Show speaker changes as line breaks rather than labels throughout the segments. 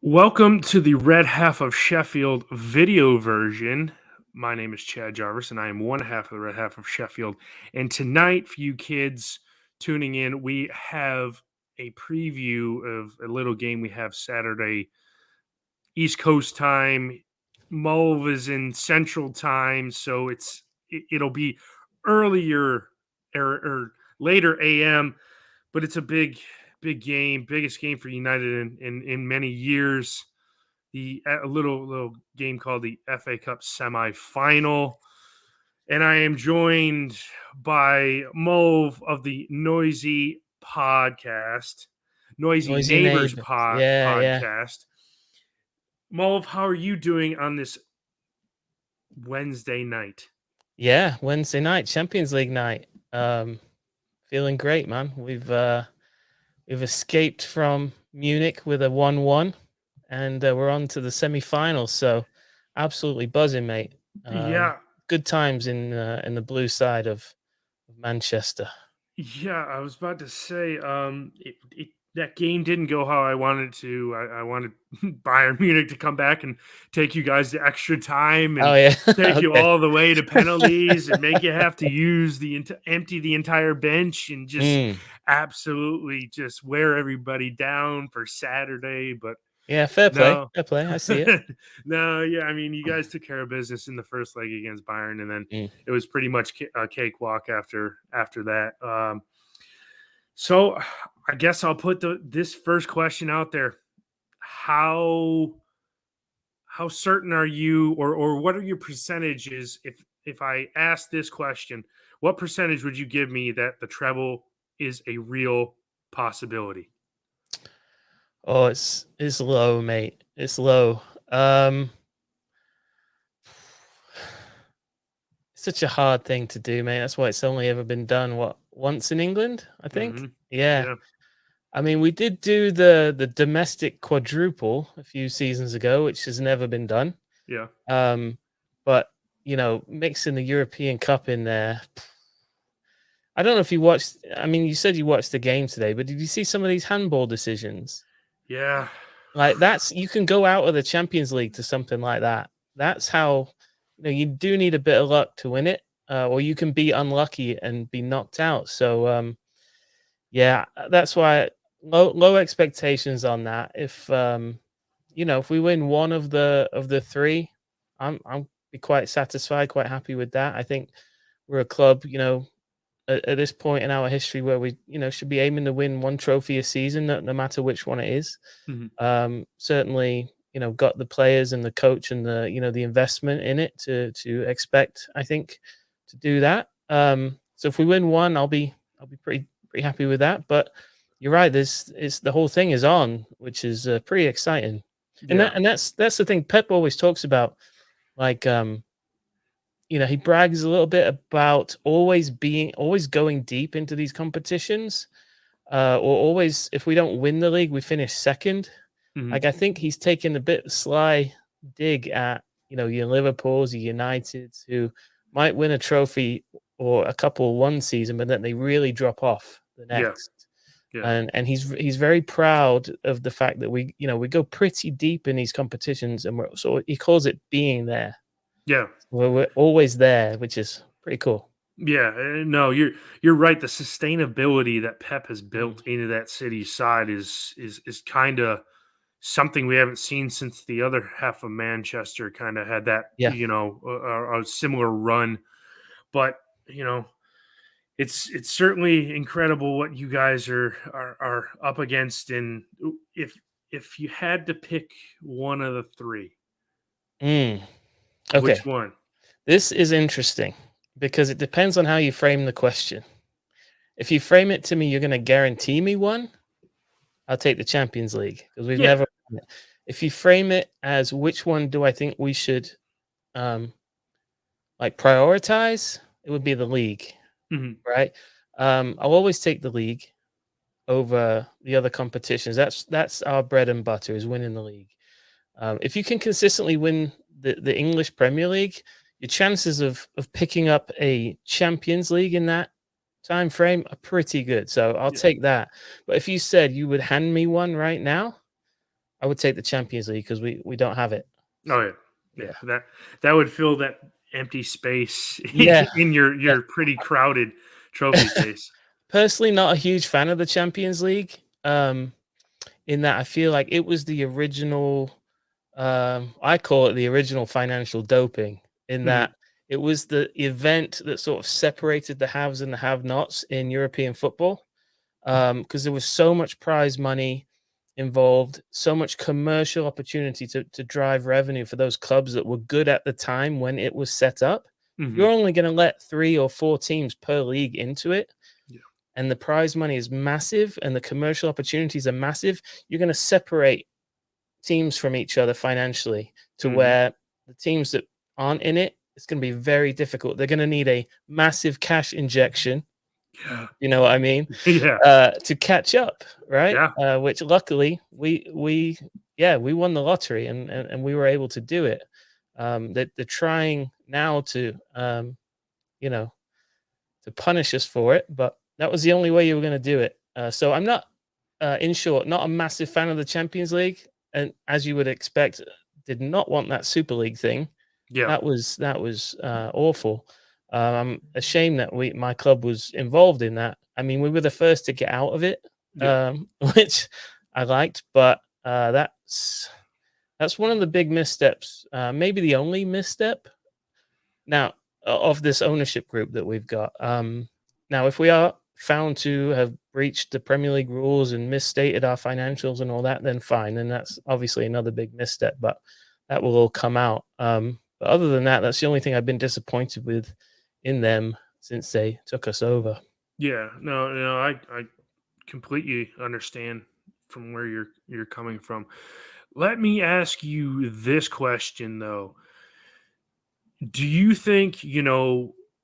Welcome to the Red Half of Sheffield video version. My name is Chad Jarvis, and I am one half of the Red Half of Sheffield. And tonight, for you kids tuning in, we have a preview of a little game we have Saturday, East Coast time. Mulv is in Central time, so it'll be earlier or later AM, but it's a big game, biggest game for United in many years. A little game called the FA Cup semifinal. And I am joined by Mulv of the Noisy
Noisy
Neighbors
neighbors. Yeah, yeah.
podcast. Mulv, how are you doing on this Wednesday night?
Yeah, Wednesday night, Champions League night. Feeling great, man. We've escaped from Munich with a 1-1 and we're on to the semi-finals, so absolutely buzzing, mate.
Yeah,
Good times in the blue side of Manchester.
yeah, I was about to say, that game didn't go how I wanted to. I wanted Bayern Munich to come back and take you guys to extra time
Oh
and
yeah.
take you
Okay.
all the way to penalties and make you have to use empty the entire bench and just
Mm.
absolutely just wear everybody down for Saturday. But
Yeah, fair play.
no.
Fair play. I see it.
No, yeah, I mean, you guys took care of business in the first leg against Bayern, and then
Mm.
it was pretty much a cakewalk after that. So I guess I'll put this first question out there. How how certain are you, or what are your percentages if I ask this question, what percentage would you give me that the treble is a real possibility?
Oh, it's low, mate. It's low. Um Such a hard thing to do, mate. That's why it's only ever been done, what, once in England, I think?
Hmm.
Yeah.
Yeah,
I mean, we did do the domestic quadruple a few seasons ago, which has never been done.
yeah.
Um, but, mixing the European Cup in there, I don't know if you watched. I mean, you said you watched the game today, but did you see some of these handball decisions?
Yeah.
Like, that's you can go out of the Champions League to something like that. That's how, you do need a bit of luck to win it, or you can be unlucky and be knocked out. So, yeah, that's why low expectations on that. If we win one of the three, I'm be quite satisfied, quite happy with that. I think we're a club, at this point in our history where we, should be aiming to win one trophy a season, no matter which one it is.
Mhm.
Certainly, got the players and the coach and the investment in it to expect, I think, to do that. So if we win one, I'll be pretty happy with that. But you're right. This is the whole thing is on, which is pretty exciting. And
Yeah.
that's the thing Pep always talks about. Like, he brags a little bit about always going deep into these competitions, or always, if we don't win the league, we finish second.
Mhm.
Like, I think he's taken a bit sly dig at, your Liverpools, your Uniteds, who might win a trophy or a couple one season, but then they really drop off the
Yeah.
next.
Yeah.
And he's very proud of the fact that we go pretty deep in these competitions, and so he calls it being there.
Yeah.
We're always there, which is pretty cool.
Yeah, no, you're right. The sustainability that Pep has
Mm.
built into that city's side is kind of something we haven't seen since the other half of Manchester kind of had that,
Yeah.
a similar run. But you know, it's certainly incredible what you guys are up against. And if you had to pick one of the three,
Mm. Okay.
which one?
This is interesting because it depends on how you frame the question. If you frame it to me, you're going to guarantee me one, I'll take the Champions League because we've
Yeah,
never won it. If you frame it as which one do I think we should um, prioritize, it would be the league,
mhm,
right? I'll always take the league over the other competitions. That's our bread and butter is winning the league. If you can consistently win the English Premier League, your chances of picking up a Champions League in that time frame are pretty good. So I'll
yeah,
take that. But if you said you would hand me one right now, I would take the Champions League because we don't have it.
Oh yeah,
Yeah.
that would fill that empty space
Yeah.
in your
Yeah.
pretty crowded trophy case.
Personally, not a huge fan of the Champions League. In that I feel like it was the original. I call it the original financial doping. In
Mhm,
that it was the event that sort of separated the haves and the have-nots in European football. Because there was so much prize money involved, so much commercial opportunity to drive revenue for those clubs that were good at the time when it was set up.
mhm,
You're only going to let 3 or 4 teams per league into it,
yeah,
and the prize money is massive and the commercial opportunities are massive. You're going to separate teams from each other financially to
mhm,
where the teams that aren't in it, it's going to be very difficult. They're going to need a massive cash injection.
yeah,
You know what I mean?
yeah,
To catch up, right?
yeah,
Which luckily we won the lottery and we were able to do it. They're trying now to you know to punish us for it, but that was the only way you were going to do it. So I'm not, in short, not a massive fan of the Champions League, and as you would expect, did not want that Super League thing.
yeah,
That was awful. I'm ashamed that my club was involved in that. I mean, we were the first to get out of it,
yeah,
which I liked, but that's one of the big missteps, maybe the only misstep now of this ownership group that we've got. Now, if we are found to have breached the Premier League rules and misstated our financials and all that, then fine. Then that's obviously another big misstep, but that will all come out. But other than that, that's the only thing I've been disappointed with in them since they took us over.
yeah. No, no, I completely understand from where you're coming from. Let me ask you this question though. Do you think,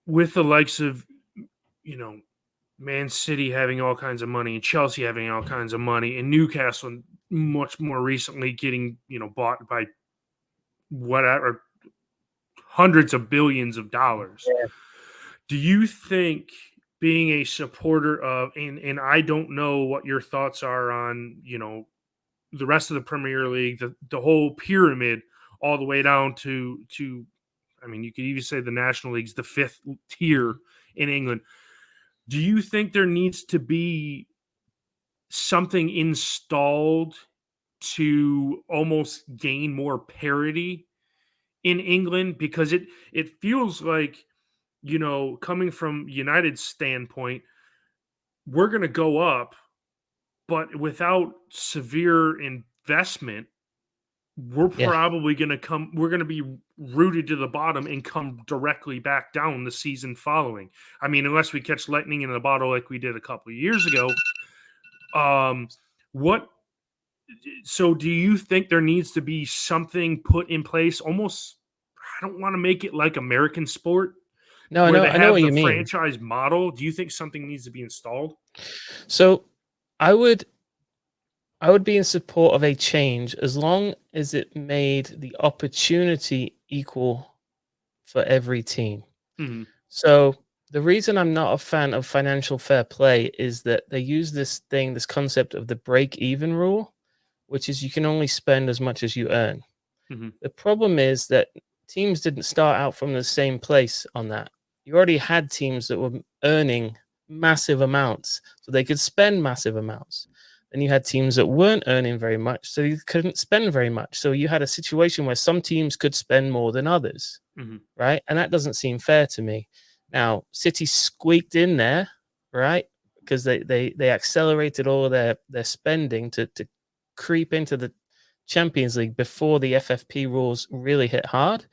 with the likes of, you know, Man City having all kinds of money and Chelsea having all kinds of money and Newcastle much more recently getting, bought by whatever hundreds of billions of dollars.
Yeah.
Do you think being a supporter of and I don't know what your thoughts are on, the rest of the Premier League, the whole pyramid all the way down to I mean, you could even say the National League's the fifth tier in England. Do you think there needs to be something installed to almost gain more parity in England? Because it feels like, coming from United's standpoint, we're going to go up, but without severe investment,
Yeah.
we're going to be rooted to the bottom and come directly back down the season following. I mean, unless we catch lightning in a bottle like we did a couple of years ago. What So do you think there needs to be something put in place, almost, I don't want to make it like American sport
No,
where they
I know
have
what
the
you mean.
franchise model? Do you think something needs to be installed?
So I would I would be in support of a change as long as it made the opportunity equal for every team.
Mhm,
So the reason I'm not a fan of financial fair play is that they use this concept of the break even rule, which is you can only spend as much as you earn.
mhm,
The problem is that teams didn't start out from the same place on that. You already had teams that were earning massive amounts, so they could spend massive amounts. Then you had teams that weren't earning very much, so you couldn't spend very much. So you had a situation where some teams could spend more than others,
mhm.
right? And that doesn't seem fair to me. Now, City squeaked in there, right? Because they accelerated all of their spending to creep into the Champions League before the FFP rules really hit hard.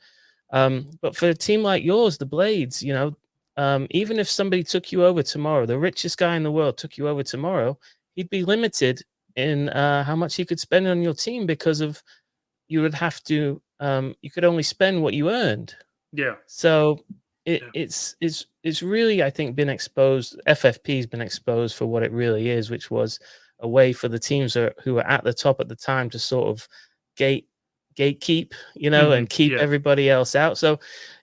But for a team like yours, the Blades, even if somebody took you over tomorrow, the richest guy in the world took you over tomorrow, he'd be limited in how much he could spend on your team because of you could only spend what you earned.
Yeah,
So
yeah,
it's really, I think, been exposed. FFP's been exposed for what it really is, which was a way for the teams who were at the top at the time to sort of gate gatekeep,
mhm,
and keep
yeah,
everybody else out. So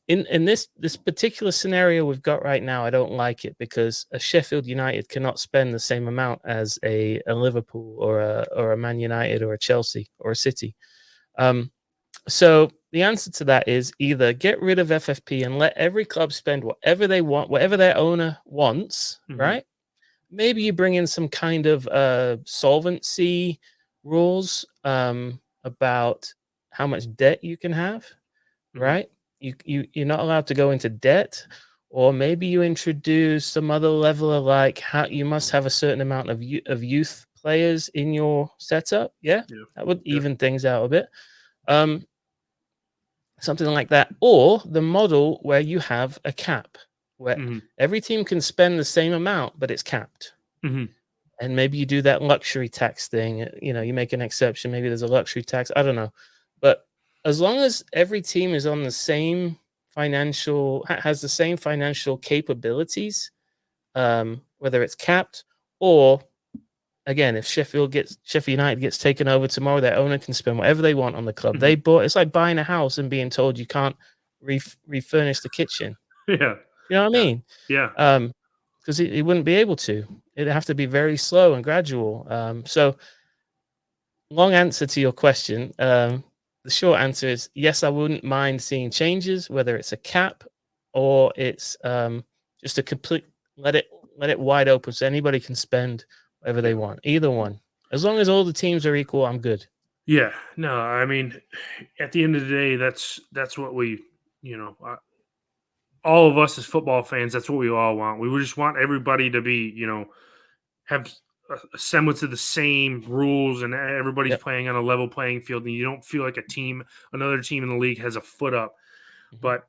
in this particular scenario we've got right now, I don't like it because a Sheffield United cannot spend the same amount as a Liverpool or a Man United or a Chelsea or a City. So the answer to that is either get rid of FFP and let every club spend whatever they want, whatever their owner wants, right? Maybe you bring in some kind of solvency rules about how much debt you can have, right? You're not allowed to go into debt, or maybe you introduce some other level of like how you must have a certain amount of youth players in your setup. Yeah, that would even things out a bit. Something like that, or the model where you have a cap where every team can spend the same amount, but it's capped. And maybe you do that luxury tax thing. You know, you make an exception. Maybe there's a luxury tax. I don't know. But as long as every team is on the same has the same financial capabilities, whether it's capped or, again, if Sheffield United gets taken over tomorrow, their owner can spend whatever they want on the club. They bought. It's like buying a house and being told you can't refurnish the kitchen.
Yeah,
you know what I mean?
Yeah.
Because he wouldn't be able to. It'd have to be very slow and gradual. So, long answer to your question. The short answer is yes, I wouldn't mind seeing changes, whether it's a cap or it's just a complete let it wide open so anybody can spend whatever they want. Either one, as long as all the teams are equal, I'm good.
Yeah, no, I mean, at the end of the day, that's what we, all of us as football fans, that's what we all want. We just want everybody to be, have a semblance of the same rules, and everybody's playing on a level playing field, and you don't feel like another team in the league has a foot up. But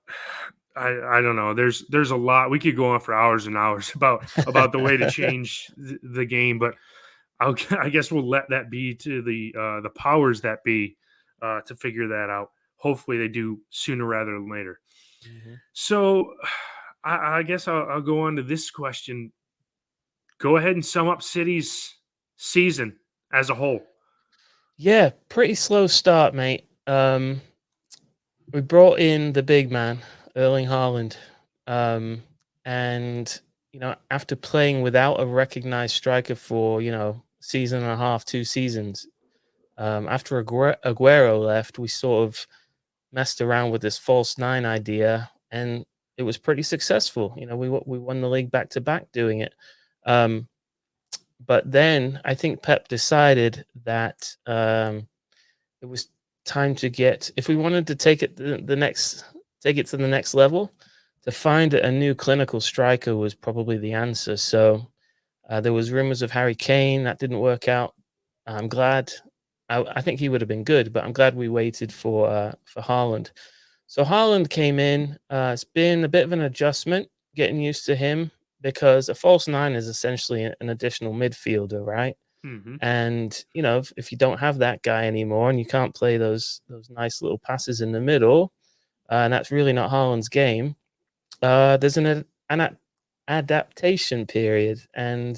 I don't know. There's a lot. We could go on for hours and hours about the way to change the game, but I guess we'll let that be to the powers that be to figure that out. Hopefully, they do sooner rather than later. So, I guess I'll go on to this question. Go ahead and sum up City's season as a whole.
Yeah, pretty slow start, mate. We brought in the big man, Erling Haaland, and after playing without a recognized striker for season and a half, 2 seasons, after Aguero left, we sort of messed around with this false nine idea, and it was pretty successful. We won the league back to back doing it. But then I think Pep decided that it was time to if we wanted to take it to the next level, to find a new clinical striker was probably the answer. So there was rumors of Harry Kane. That didn't work out. I'm glad. I think he would have been good, but I'm glad we waited for Haaland. So Haaland came in. It's been a bit of an adjustment getting used to him, because a false nine is essentially an additional midfielder, right? And if you don't have that guy anymore and you can't play those nice little passes in the middle, and that's really not Haaland's game, there's an adaptation period, and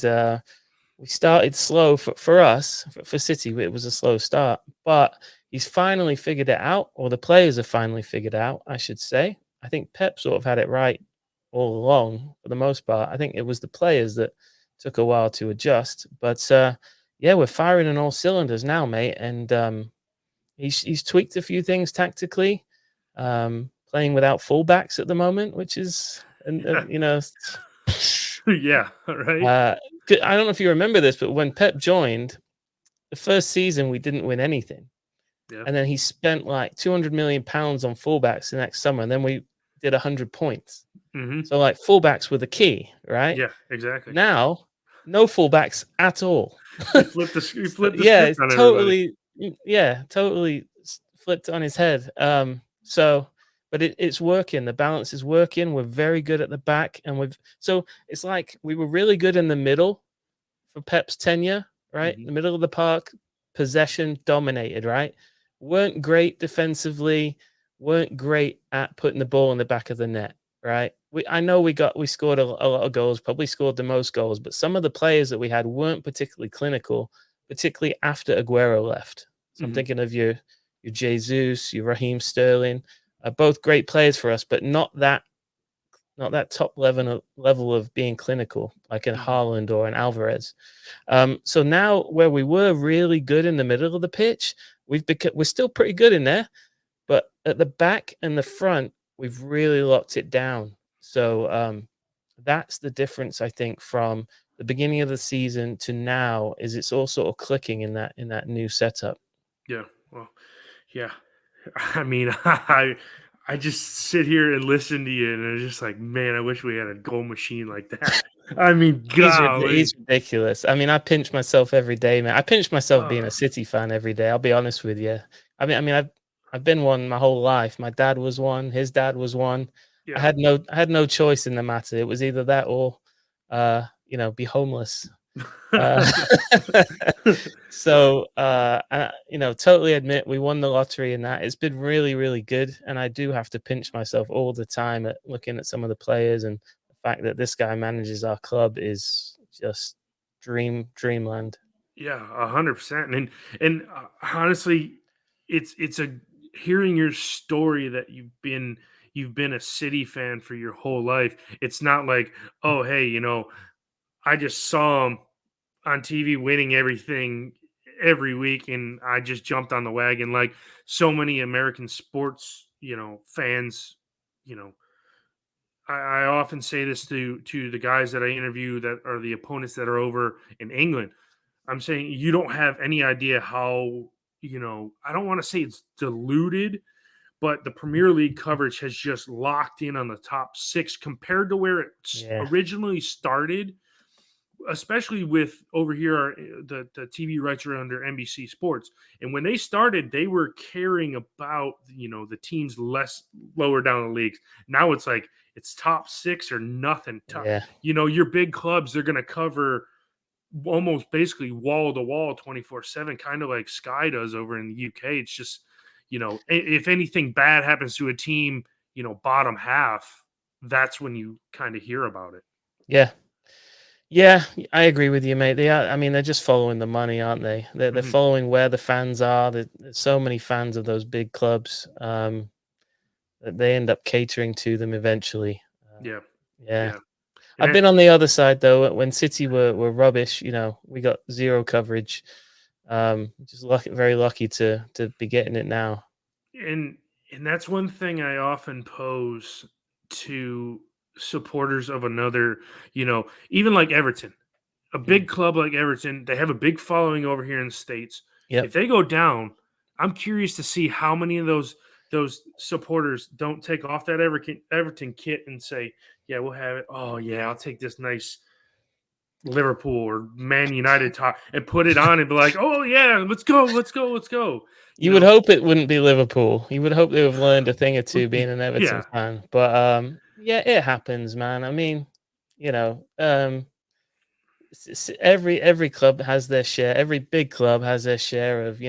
we started slow for us, for City. It was a slow start, but he's finally figured it out, or the players have finally figured out, I should say. I think Pep sort of had it right all along for the most part. I think it was the players that took a while to adjust, but yeah, we're firing on all cylinders now, mate. And he's tweaked a few things tactically, playing without fullbacks at the moment, which is,
yeah, right.
I don't know if you remember this, but when Pep joined, the first season we didn't win anything, and then he spent like £200 million on fullbacks the next summer, and then we did 100 points. So like fullbacks were the key, right?
Yeah, exactly.
Now, no fullbacks at all.
You flipped the script on
totally, totally flipped on his head. But it's working. The balance is working. We're very good at the back, and so it's like we were really good in the middle for Pep's tenure, right? The middle of the park, possession dominated, right? Weren't great defensively, weren't great at putting the ball in the back of the net, right? I know we scored a lot of goals, probably scored the most goals, but some of the players that we had weren't particularly clinical, particularly after Aguero left. So I'm thinking of your Jesus, your Raheem Sterling. both great players for us, but not that top level of being clinical, like in
Mhm.
Haaland or in Alvarez. So now, where we were really good in the middle of the pitch, we're still pretty good in there, but at the back and the front, we've really locked it down. So that's the difference, I think, from the beginning of the season to now. Is it's all sort of clicking in that new setup.
Yeah. Well, yeah. I mean, I just sit here and listen to you, and it's just like, man, I wish we had a goal machine like that. I mean,
He's
golly.
ridiculous. I mean, I pinch myself every day, man. I pinch myself being a
Uh,
City fan every day. I'll be honest with you. I've been one my whole life. My dad was one. His dad was one.
yeah.
I had no choice in the matter. It was either that or, be homeless. Uh, totally admit we won the lottery and that. It's been really, really good. And I do have to pinch myself all the time at looking at some of the players, and the fact that this guy manages our club is just dreamland.
Yeah, 100%. And honestly, it's a hearing your story that you've been a City fan for your whole life. It's not like, oh, hey, I just saw him on TV winning everything every week, and I just jumped on the wagon like so many American sports, fans. You know, I often say this to the guys that I interview that are the opponents that are over in England. I'm saying you don't have any idea how, I don't want to say it's diluted, but the Premier League coverage has just locked in on the top six compared to where it
Yeah,
originally started, especially with over here, the TV rights are under NBC Sports. And when they started, they were caring about, the teams less lower down the leagues. Now it's like it's top six or nothing.
yeah,
Your big clubs, they're going to cover almost basically wall to wall 24/7, kind of like Sky does over in the UK. It's just, if anything bad happens to a team, bottom half, that's when you kind of hear about it.
yeah. Yeah, I agree with you, mate. They are. I mean, they're just following the money, aren't they? They're
Mhm.
following where the fans are. There's so many fans of those big clubs. That they end up catering to them eventually.
Yeah.
Yeah,
Yeah. And
I've been on the other side though. When City were rubbish, we got zero coverage. Just lucky, very lucky to be getting it now.
and and that's one thing I often pose to supporters of another, even like Everton, a
Mm.
big club like Everton, they have a big following over here in the States.
Yep.
If they go down, I'm curious to see how many of those supporters don't take off that Everton kit and say, "Yeah, we'll have it. Oh yeah, I'll take this nice Liverpool or Man United top and put it on and be like, oh yeah, let's go, let's go, let's go." You
You would
know,
hope it wouldn't be Liverpool. You would hope they would have learned a thing or two being an Everton
yeah,
fan. But yeah, it happens, man. I mean, you know, every club has their share. Every big club has their share of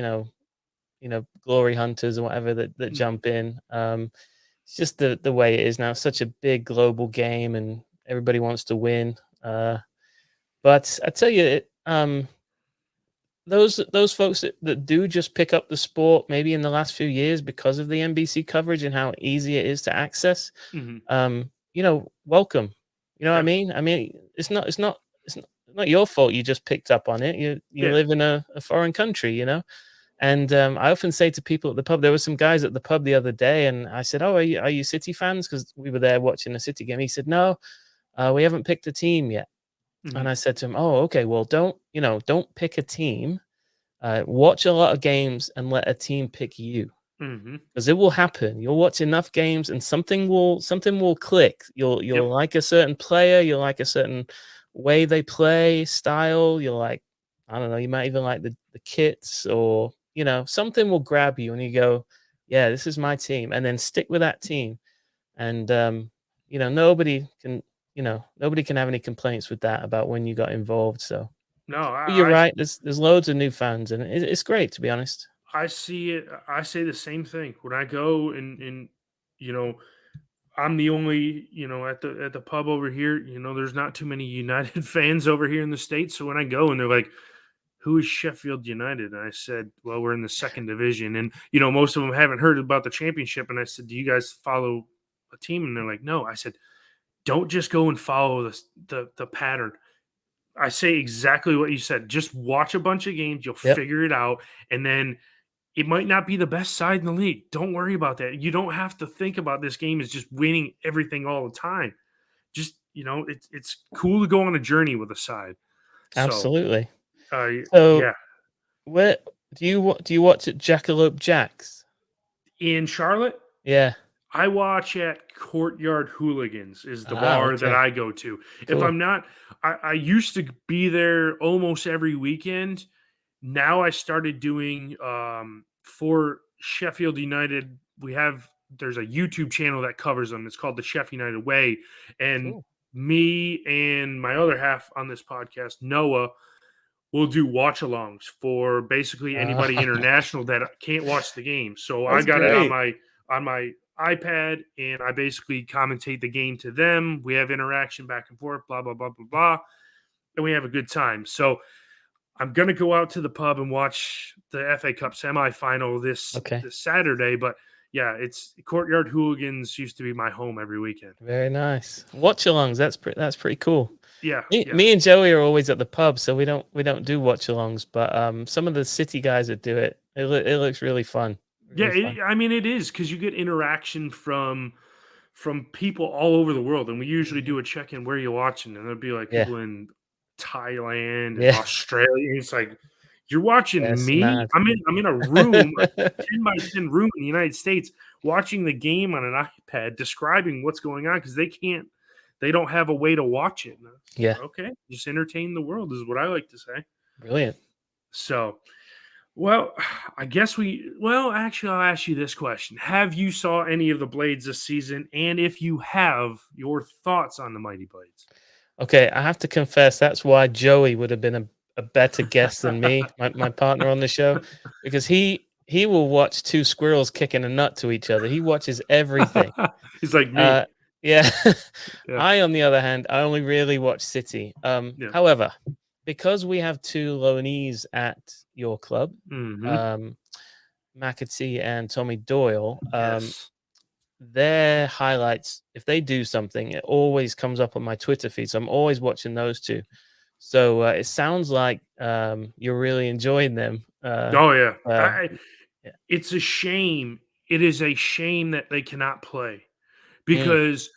glory hunters and whatever that
mhm,
jump in. It's just the way it is now. It's such a big global game, and everybody wants to win. But I tell you, those folks that do just pick up the sport maybe in the last few years because of the NBC coverage and how easy it is to access,
mhm,
welcome. You know what I
yeah,
mean? I mean, it's not your fault you just picked up on it. You
yeah,
live in a foreign country, And I often say to people at the pub, there were some guys at the pub the other day, and I said, "Oh, are you City fans?" Because we were there watching a City game. He said, "No, we haven't picked a team yet." And
mhm,
I said to him, "Oh, okay. Well, don't pick a team. Watch a lot of games and let a team pick you,
mhm,
because it will happen. You'll watch enough games and something will click.
yep,
You'll like a certain player. You'll like a certain way they play style. You'll like, I don't know. You might even like the kits, or something will grab you and you go, yeah, this is my team, and then stick with that team. And nobody can nobody can have any complaints with that about when you got involved. So,
no,
but you're right. There's loads of new fans, and it's great, to be honest.
I see it. I say the same thing when I go and you know I'm the only, at the pub over here. There's not too many United fans over here in the States. So when I go and they're like, who is Sheffield United? And I said, well, we're in the second division. And, most of them haven't heard about the championship. And I said, do you guys follow a team? And they're like, no. I said, don't just go and follow the pattern. I say exactly what you said. Just watch a bunch of games. You'll
Yep.
figure it out. And then it might not be the best side in the league. Don't worry about that. You don't have to think about this game as just winning everything all the time. Just, it's cool to go on a journey with a side. So,
Absolutely. So
yeah.
where do you watch at Jackalope Jack's?
In Charlotte,
Yeah.
I watch at Courtyard Hooligans is the bar that
Okay.
I go to. If
Cool.
I'm not, I used to be there almost every weekend. Now I started doing for Sheffield United. There's a YouTube channel that covers them. It's called the Sheffield United Way, and
Cool.
me and my other half on this podcast, Noah, will do watch-alongs for basically anybody international that can't watch the game. So I
That's
got it
great.
on my iPad, and I basically commentate the game to them. We have interaction back and forth, blah blah blah blah blah, and we have a good time. So I'm gonna go out to the pub and watch the FA Cup semifinal this Saturday. But yeah, it's Courtyard Hooligans used to be my home every weekend.
Very nice. Watch-alongs. That's pretty cool.
Yeah,
Me and Joey are always at the pub, so we don't do watch-alongs. But some of the city guys that do it, it looks really fun. Really fun.
I mean, it is because you get interaction from people all over the world, and we usually do a check-in. Where you watching? And there'll be like
Yeah.
people in Thailand and
Yeah.
Australia. It's like you're watching
That's
me.
mad.
I'm in a room, a 10 by 10 room in the United States, watching the game on an iPad, describing what's going on because they don't have a way to watch it.
Yeah.
Okay, just entertain the world is what I like to say.
Brilliant.
So, well, I guess actually, I'll ask you this question. Have you saw any of the Blades this season? And if you have, your thoughts on the Mighty Blades?
Okay, I have to confess that's why Joey would have been a better guest than me, my partner on the show, because he will watch two squirrels kicking a nut to each other. He watches everything.
He's like me.
Yeah.
Yeah.
I, on the other hand, I only really watch City.
Yeah.
However, because we have two loanees at your club,
Mhm.
McAtee and Tommy Doyle,
Yes.
their highlights, if they do something, it always comes up on my Twitter feed. So I'm always watching those two. So it sounds like you're really enjoying them.
Oh yeah.
Yeah.
It's a shame. It is a shame that they cannot play
Mm.
because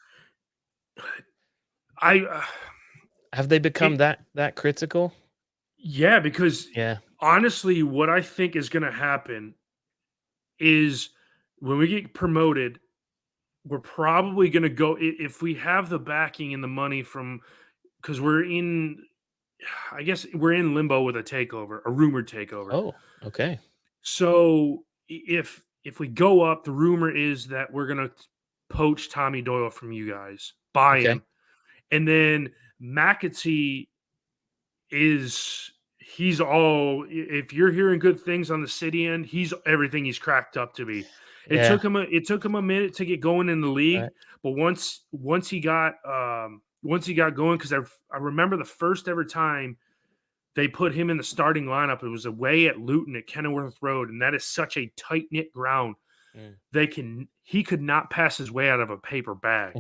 Have they become that critical?
Yeah, because
Yeah.
honestly, what I think is going to happen is when we get promoted, we're probably going to go if we have the backing and the money from because I guess we're in limbo with a takeover, a rumored takeover.
Oh, okay.
So if we go up, the rumor is that we're going to poach Tommy Doyle from you guys, buy
Okay.
him, and then McAtee he's all if you're hearing good things on the city end, he's everything he's cracked up to be. It
Yeah.
took him a minute to get going in the league,
Right.
but once he got going, because I remember the first ever time they put him in the starting lineup, it was away at Luton at Kenilworth Road, and that is such a tight knit ground. He could not pass his way out of a paper bag,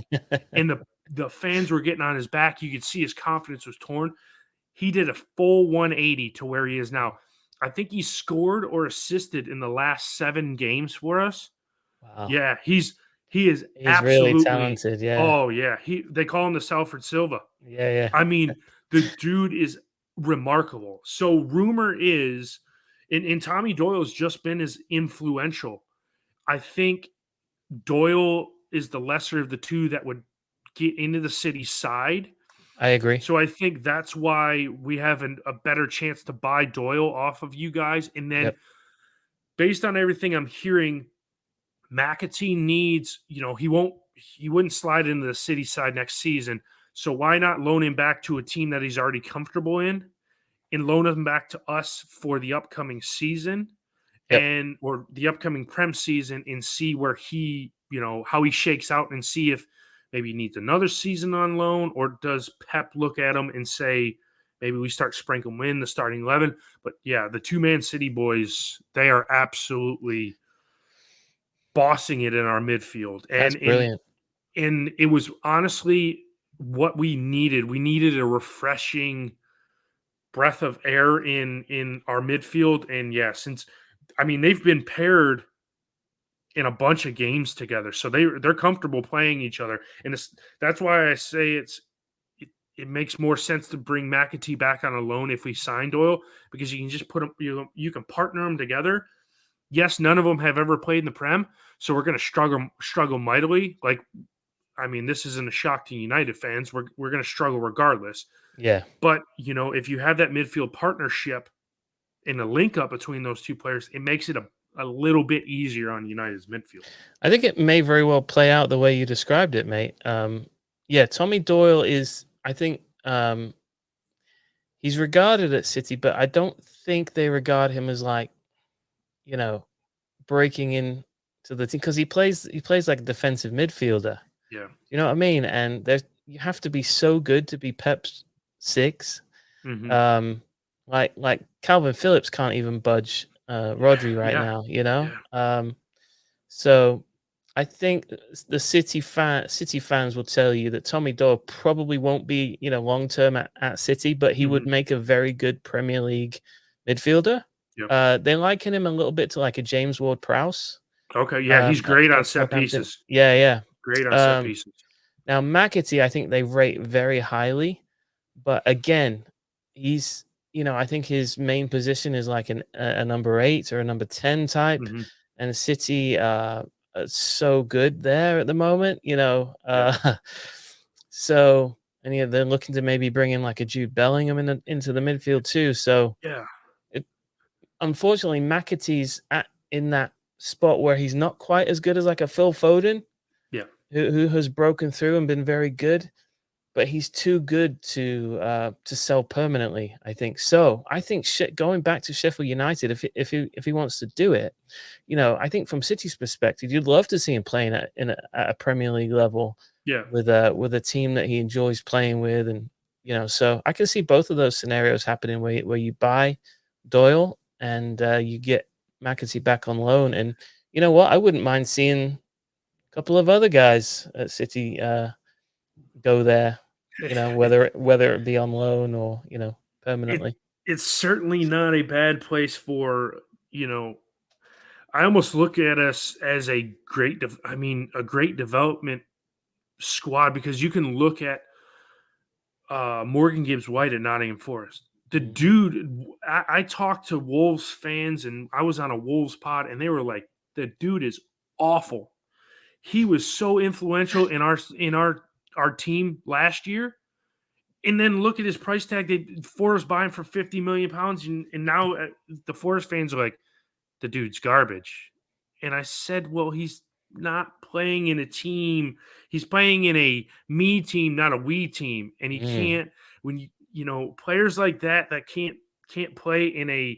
and the fans were getting on his back. You could see his confidence was torn. He did a full 180 to where he is now. I think he scored or assisted in the last 7 games for us.
Wow.
Yeah, he is
really talented. Yeah.
Oh yeah, they call him the Salford Silva.
Yeah.
I mean, the dude is remarkable. So rumor is, and Tommy Doyle's just been as influential. I think Doyle is the lesser of the two that would get into the city side.
I agree.
So I think that's why we have a better chance to buy Doyle off of you guys. And then based on everything I'm hearing, McAtee needs, he wouldn't slide into the city side next season. So why not loan him back to a team that he's already comfortable in and loan him back to us for the upcoming season or the upcoming Prem season and see where he, how he shakes out and see if maybe he needs another season on loan, or does Pep look at him and say, maybe we start sprinkling in the starting 11. But yeah, the two Man City boys, they are absolutely bossing it in our midfield,
That's brilliant.
and it was honestly what we needed. We needed a refreshing breath of air in our midfield, and yeah, since I mean they've been paired in a bunch of games together, so they're comfortable playing each other, and that's why I say it makes more sense to bring McAtee back on a loan if we sign Doyle, because you can just put them, you can partner them together. Yes, none of them have ever played in the Prem, so we're going to struggle mightily. Like, I mean, this isn't a shock to United fans. We're going to struggle regardless.
Yeah.
But if you have that midfield partnership and a link up between those two players, it makes it a little bit easier on United's midfield.
I think it may very well play out the way you described it, mate. Yeah, Tommy Doyle is, I think, he's regarded at City, but I don't think they regard him as like, breaking in to the team, because he plays like a defensive midfielder.
Yeah.
You know what I mean? And you have to be so good to be Pep's six.
Mm-hmm.
Like Calvin Phillips can't even budge Rodri right now,
Yeah.
So I think the City fans will tell you that Tommy Doyle probably won't be, long term at City, but he would
Mm-hmm.
make a very good Premier League midfielder.
Yep.
They liken him a little bit to like a James Ward-Prowse.
Okay. Yeah, he's great on
At
set
Southampton.
pieces.
Yeah.
Great on set pieces.
Now McAtee, I think they rate very highly, but again, he's, I think his main position is like a number 8 or a number 10 type,
Mm-hmm.
and City are so good there at the moment,
Yeah.
So, and they're looking to maybe bring in like a Jude Bellingham into the midfield too. So,
Yeah.
unfortunately, McAtee's in that spot where he's not quite as good as like a Phil Foden,
Yeah.
who has broken through and been very good, but he's too good to sell permanently, I think. So I think going back to Sheffield United, if he wants to do it, I think from City's perspective, you'd love to see him playing at a Premier League level,
Yeah.
with a team that he enjoys playing with, and so I can see both of those scenarios happening where you buy Doyle and you get McAtee back on loan, and you know what, I wouldn't mind seeing a couple of other guys at City go there, whether it be on loan or permanently.
It's certainly not a bad place for I almost look at us as a a great development squad, because you can look at Morgan Gibbs White at Nottingham Forest. The
Mm.
dude, I talked to Wolves fans, and I was on a Wolves pod, and they were like, "The dude is awful. He was so influential in our team last year." And then look at his price tag. Forest buying for £50 million, and now the Forest fans are like, the dude's garbage. And I said, well, he's not playing in a team. He's playing in a me team, not a we team. And he
Mm.
can't, when players like that can't play in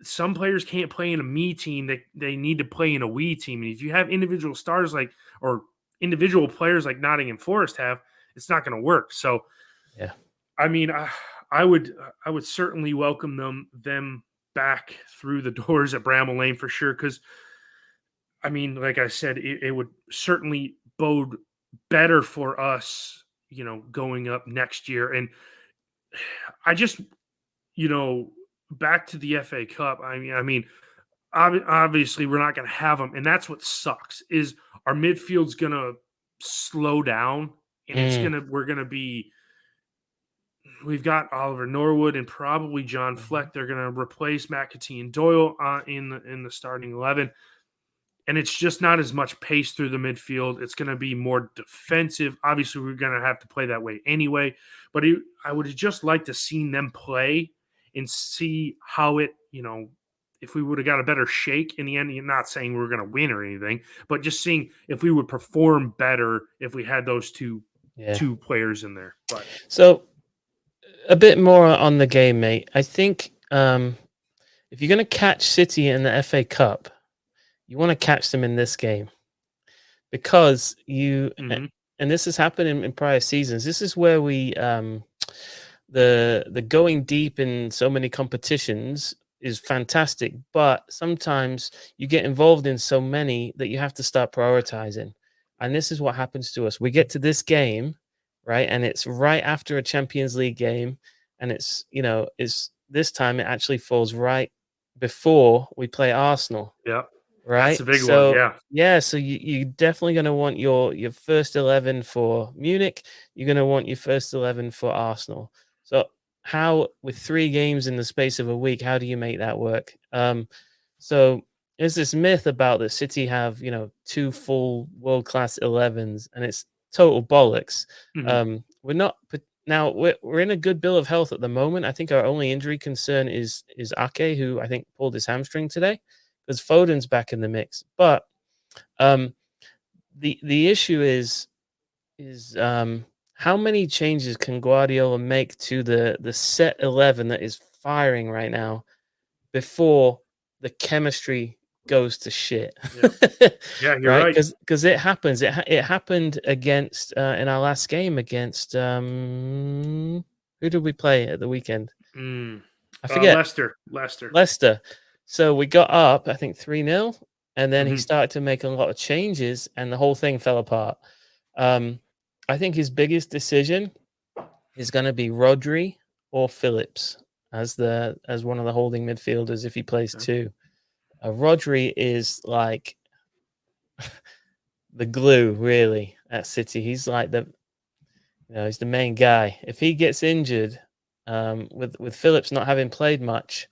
some players can't play in a me team. They need to play in a we team. And if you have individual stars or individual players like Nottingham Forest have, it's not going to work. So,
Yeah.
I mean, I would certainly welcome them back through the doors at Bramall Lane for sure. Because I mean, like I said, it would certainly bode better for us, going up next year. And I just, back to the FA Cup. Obviously, we're not going to have them, and that's what sucks. Is our midfield's going to slow down, and
Mm.
we're going to be. We've got Oliver Norwood and probably John
Mhm.
Fleck. They're going to replace McAtee and Doyle in the starting 11, and it's just not as much pace through the midfield. It's going to be more defensive. Obviously, we're going to have to play that way anyway. But I would have just liked to seen them play and see how it, if we would have got a better shake in the end. You're not saying we're going to win or anything, but just seeing if we would perform better if we had those two
Yeah.
players in there. But
So a bit more on the game, mate. I think if you're going to catch City in the FA Cup, you want to catch them in this game, because
mhm.
and this has happened in prior seasons. This is where the going deep in so many competitions is fantastic, but sometimes you get involved in so many that you have to start prioritizing. And this is what happens to us. We get to this game, right? And it's right after a Champions League game. And it's, it's this time it actually falls right before we play Arsenal.
Yeah. That's
Right?
a big one.
So,
Yeah.
yeah, so you're definitely gonna want your first 11 for Munich. You're gonna want your first 11 for Arsenal. So how with 3 games in the space of a week, how do you make that work? So there's this myth about that City have, 2 full world-class 11s, and it's total bollocks.
Mhm.
We're not but now we're in a good bill of health at the moment. I think our only injury concern is Ake, who I think pulled his hamstring today because Foden's back in the mix. But um, the issue is how many changes can Guardiola make to the set 11 that is firing right now before the chemistry goes to shit?
Yeah. Yeah, you're
Right?
right.
Because it happens. It happened against in our last game against who did we play at the weekend?
Mm.
I forget.
Leicester.
Leicester. So we got up, I think 3-0, and then he
Mhm.
started to make a lot of changes, and the whole thing fell apart. Um, I think his biggest decision is going to be Rodri or Phillips as one of the holding midfielders if he plays
Okay.
two. Rodri is like the glue, really, at City. He's like he's the main guy. If he gets injured, with Phillips not having played much,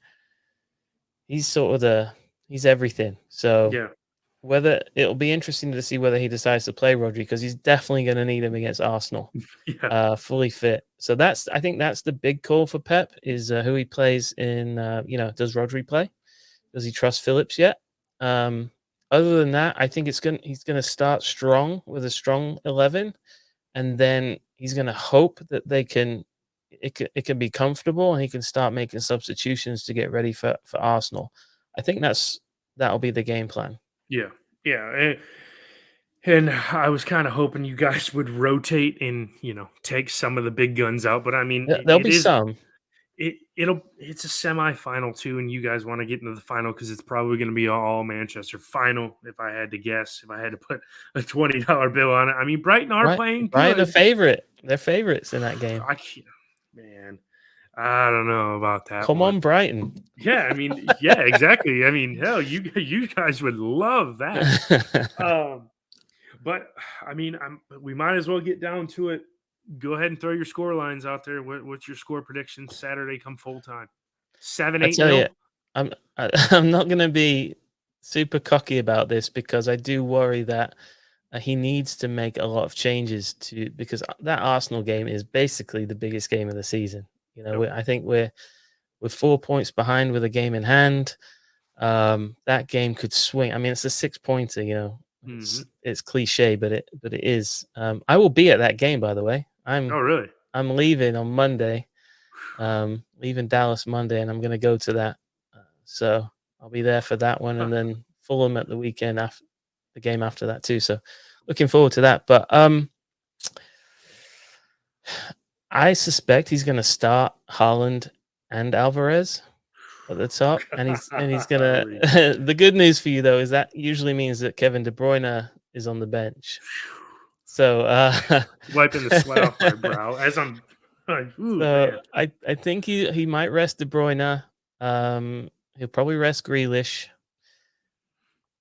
he's sort of he's everything. So
Yeah.
whether it'll be interesting to see whether he decides to play Rodri because he's definitely going to need him against Arsenal,
Yeah.
fully fit. So I think that's the big call for Pep is who he plays in. Does Rodri play? Does he trust Phillips yet? Um, Other than that, I think he's gonna start strong with a strong 11, and then he's gonna hope that it can be comfortable and he can start making substitutions to get ready for Arsenal. I think that'll be the game plan.
Yeah. Yeah. And I was kind of hoping you guys would rotate and, take some of the big guns out, but I mean,
There'll be some.
it's a semifinal too, and you guys want to get into the final because it's probably going to be all Manchester final. If I had to guess, if I had to put a $20 bill on it, I mean, Brighton are
Right,
playing
Brighton a
good.
favorite. They're favorites in that game.
I can't, man. I don't know about that
Come
one.
on, Brighton.
Yeah, I mean, yeah, exactly. I mean, hell, you guys would love that. Um, but I mean, we might as well get down to it. Go ahead and throw your score lines out there. What's your score prediction Saturday come full time? 7
I
8
tell you,
nil.
I'm not gonna be super cocky about this because I do worry that he needs to make a lot of changes because that Arsenal game is basically the biggest game of the season.
Yep.
I think we're 4 points behind with a game in hand. That game could swing. I mean, it's a 6 pointer.
Hmm.
It's cliche, but it is. I will be at that game, by the way.
Oh, really?
I'm leaving on Monday. Leaving Dallas Monday, and I'm going to go to that. So I'll be there for that one, and then Fulham at the weekend after the game after that too. So looking forward to that. But I suspect he's going to start Haaland and Alvarez at the top, and he's gonna.
Golly.
The good news for you though is that usually means that Kevin De Bruyne is on the bench. So
Wiping the sweat off my brow as I'm like, ooh,
so
man.
I think he might rest De Bruyne. He'll probably rest Grealish.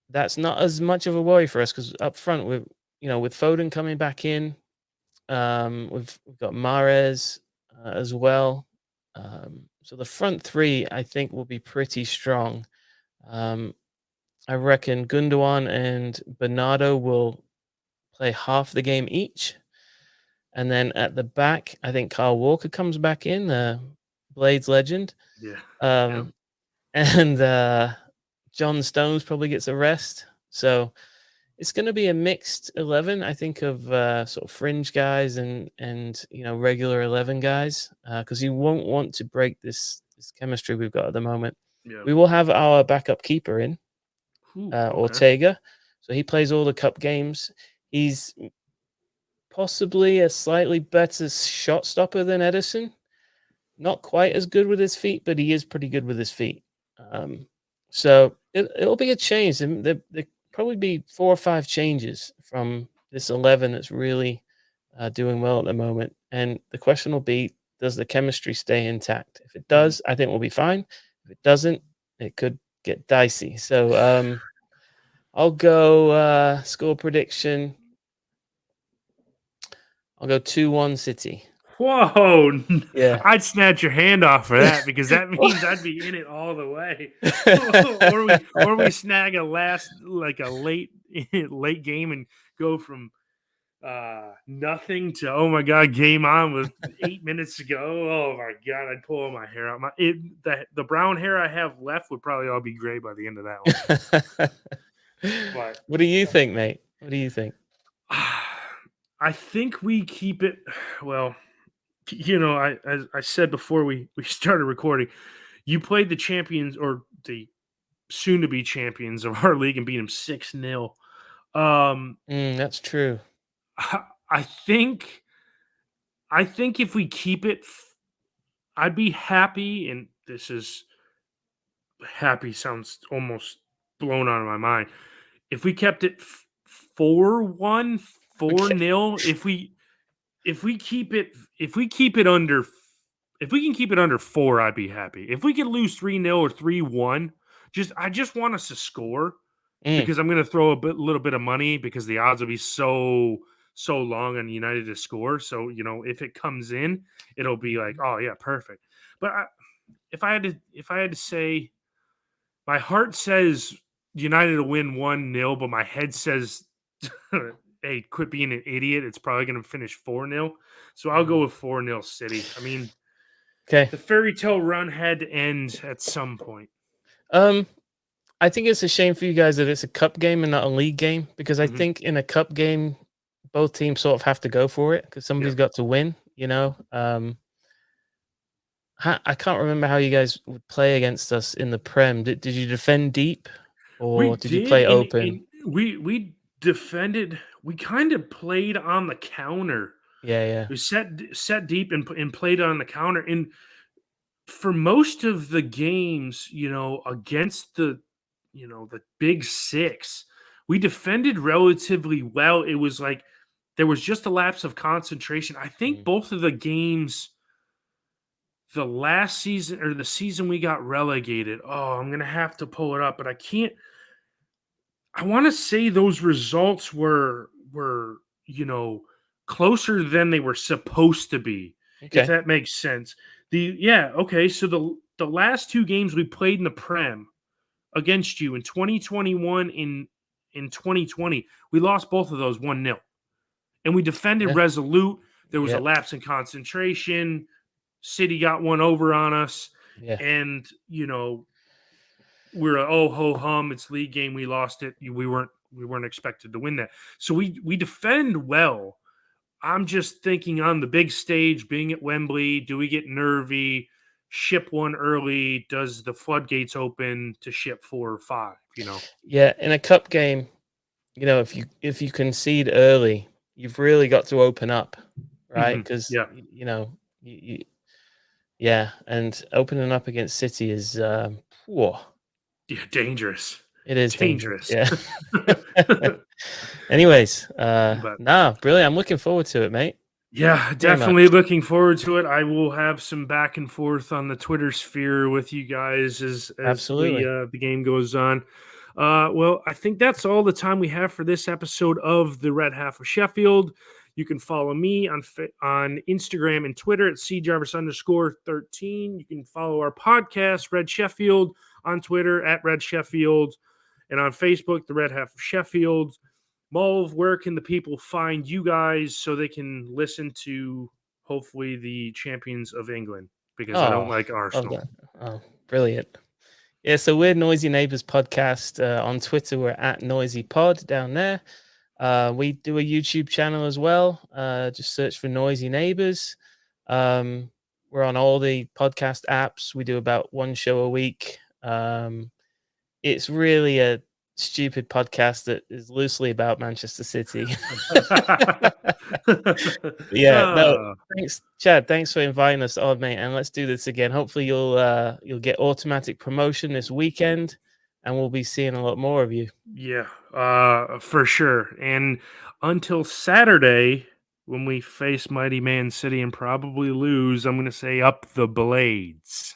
That's not as much of a worry for us because up front with Foden coming back in, we've got Mahrez as well. So the front three I think will be pretty strong. Um, I reckon Gundogan and Bernardo will play half the game each. And then at the back, I think Kyle Walker comes back in, the Blades legend.
Yeah. Yep.
Um, and John Stones probably gets a rest. So it's going to be a mixed 11, I think, of sort of fringe guys and regular 11 guys because you won't want to break this chemistry we've got at the moment.
Yep.
We will have our backup keeper in,
Ooh, okay.
Ortega. So he plays all the cup games. He's possibly a slightly better shot stopper than Edison. not quite as good with his feet, but he is pretty good with his feet. So it'll be a change. There probably be 4 or 5 changes from this 11 that's really doing well at the moment. And the question will be, does the chemistry stay intact? If it
Mhm.
does, I think we'll be fine. If it doesn't, it could get dicey. So I'll go score prediction. I'll go 2-1 City.
Whoa!
Yeah.
I'd snatch your hand off for that because that means I'd be in it all the way. or we snag a late game and go from nothing to oh my god, game on with 8 minutes to go. Oh my god, I'd pull all my hair out. The brown hair I have left would probably all be gray by the end of that one. But
What do you think, mate? What do you think?
I think we keep it well. As I said before we started recording, you played the champions or the soon to be champions of our league and beat them 6-0.
That's true.
I think if we keep it, I'd be happy. And this is happy sounds almost blown out of my mind. If we kept it 4-1, four
Okay.
nil, if we keep it under if we can keep it under 4, I'd be happy. If we could lose 3-0 or 3-1, I just want us to score
Mm,
because I'm going to throw little bit of money because the odds will be so long on United to score. So, if it comes in, it'll be like, "Oh yeah, perfect." But if I had to say, my heart says United will win 1-0, but my head says, hey, quit being an idiot. It's probably going to finish 4-0. So I'll go
mm.
with 4-0 City. I mean,
Okay.
the fairy tale run had to end at some point.
Um, I think it's a shame for you guys that it's a cup game and not a league game because I
Mhm.
think in a cup game, both teams sort of have to go for it because
Yeah.
somebody's got to win. I can't remember how you guys would play against us in the Prem. Did you defend deep
We
or did you
did
play
in
open?
we defended. We kind of played on the counter.
Yeah, yeah.
We set deep and played on the counter. And for most of the games, against the big six, we defended relatively well. It was like there was just a lapse of concentration. I think
Mm,
both of the games, the last season or the season we got relegated. Oh, I'm gonna have to pull it up, but I can't. I want to say those results were closer than they were supposed to be, if
okay.
that makes sense. Okay, so the last 2 games we played in the Prem against you in 2021 in 2020, we lost both of those 1-0. And we defended
Yeah.
resolute. There was a
Yeah.
lapse in concentration. City got one over on us,
Yeah.
and we're oh ho hum. It's league game. We lost it. We weren't expected to win that. So we defend well. I'm just thinking on the big stage, being at Wembley, do we get nervy? Ship one early? Does the floodgates open to ship 4 or 5?
Yeah. In a cup game, if you concede early, you've really got to open up, right? Because
Yeah,
yeah, and opening up against City is whoa,
yeah, dangerous,
it is dangerous.
dangerous.
Yeah. Anyways,
But
nah, brilliant. I'm looking forward to it, mate.
yeah,
Very
definitely
much.
looking forward to it. I will have some back and forth on the Twitter sphere with you guys as
Absolutely.
the game goes on. Well, I think that's all the time we have for this episode of the Red Half of Sheffield. You can follow me on Instagram and Twitter at cjarvis_13. You can follow our podcast, Red Sheffield, on Twitter at Red Sheffield, and on Facebook, the Red Half of Sheffield. Mulv, where can the people find you guys so they can listen to hopefully the champions of England? Because I don't
Oh,
like
love
Arsenal.
that. Oh, brilliant. Yeah, so we're Noisy Neighbors podcast on Twitter. We're at Noisy Pod down there. We do a YouTube channel as well. Just search for Noisy Neighbors. Um, we're on all the podcast apps. We do about one show a week. It's really stupid podcast that is loosely about Manchester City. Yeah, no,
Ah,
thanks, Chad. Thanks for inviting us on, mate. And let's do this again. Hopefully, you'll get automatic promotion this weekend, and we'll be seeing a lot more of you.
yeah, for sure. And until Saturday, when we face Mighty Man City and probably lose, I'm going to say up the blades.